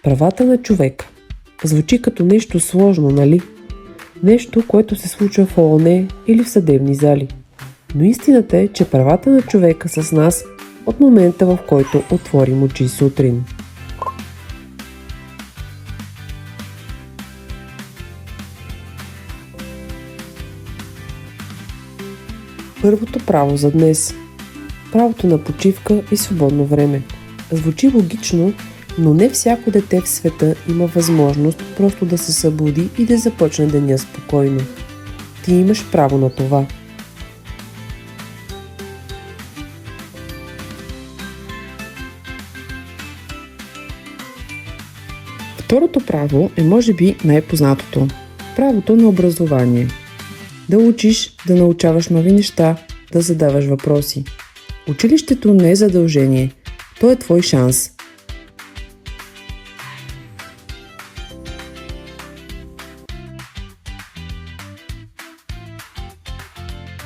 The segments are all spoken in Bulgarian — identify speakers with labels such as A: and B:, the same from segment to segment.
A: Правата на човека. Звучи като нещо сложно, нали? Нещо, което се случва в ООН или в съдебни зали. Но истината е, че правата на човека са с нас от момента, в който отворим очи сутрин. Първото право за днес. Правото на почивка и свободно време. Звучи логично, но не всяко дете в света има възможност просто да се събуди и да започне деня спокойно. Ти имаш право на това. Второто право е може би най-познатото. Правото на образование. Да учиш, да научаваш нови неща, да задаваш въпроси. Училището не е задължение, то е твой шанс.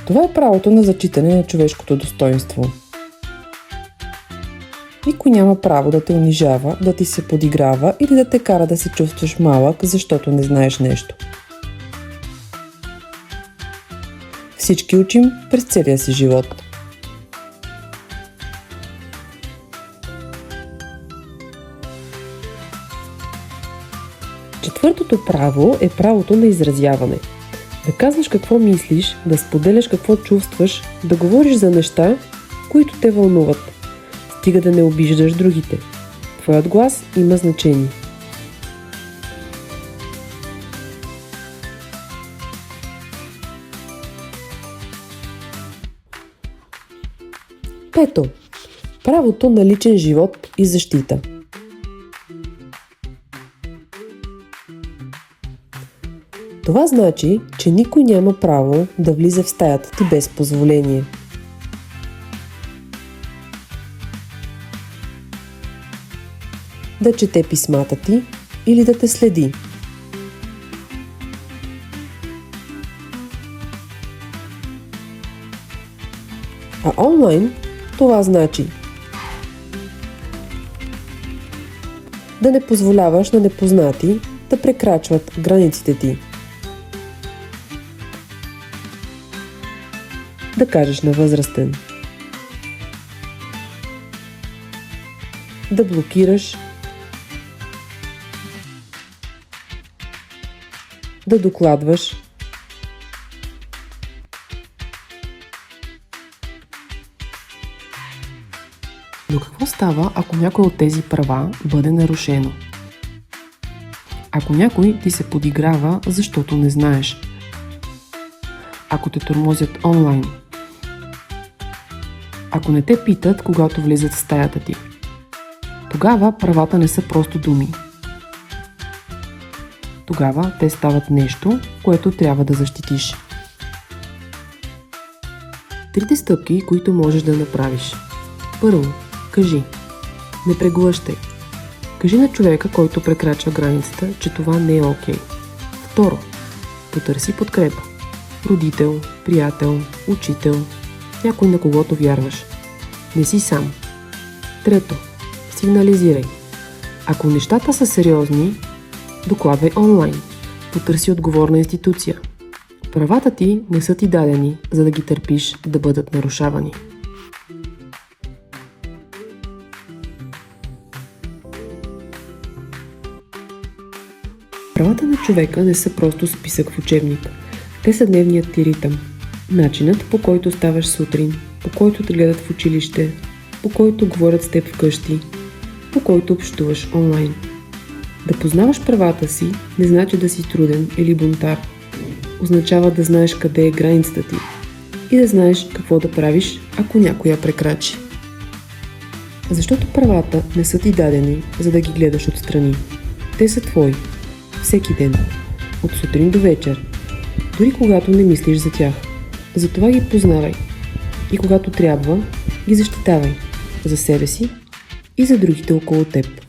A: Това е правото на зачитане на човешкото достоинство. Никой няма право да те унижава, да ти се подиграва или да те кара да се чувстваш малък, защото не знаеш нещо. Всички учим през целия си живот. Четвъртото право е правото на изразяване. Да казваш какво мислиш, да споделяш какво чувстваш, да говориш за неща, които те вълнуват. Стига да не обиждаш другите. Твоят глас има значение. Пето. Правото на личен живот и защита. Това значи, че никой няма право да влиза в стаята ти без позволение. Да чете писмата ти или да те следи. А онлайн това значи да не позволяваш на непознати да прекрачват границите ти. Да кажеш на възрастен. Да блокираш. Да докладваш. Но какво става, ако някой от тези права бъде нарушено? Ако някой ти се подиграва, защото не знаеш. Ако те тормозят онлайн. Ако не те питат, когато влизат в стаята ти. Тогава правата не са просто думи. Тогава те стават нещо, което трябва да защитиш. Трите стъпки, които можеш да направиш. Първо, кажи. Не преглъщай. Кажи на човека, който прекрачва границата, че това не е окей. Второ, потърси подкрепа. Родител, приятел, учител, някой на когото вярваш. Не си сам. Трето, сигнализирай. Ако нещата са сериозни, докладвай онлайн. Потърси отговорна институция. Правата ти не са ти дадени, за да ги търпиш да бъдат нарушавани. Правата на човека не са просто списък в учебник. Те са дневният ти ритъм. Начинът, по който ставаш сутрин, по който те гледат в училище, по който говорят с теб вкъщи, по който общуваш онлайн. Да познаваш правата си не значи да си труден или бунтар. Означава да знаеш къде е границата ти и да знаеш какво да правиш, ако някой я прекрачи. Защото правата не са ти дадени, за да ги гледаш отстрани. Те са твои. Всеки ден. От сутрин до вечер. Дори когато не мислиш за тях. Затова ги познавай. И когато трябва, ги защитавай. За себе си и за другите около теб.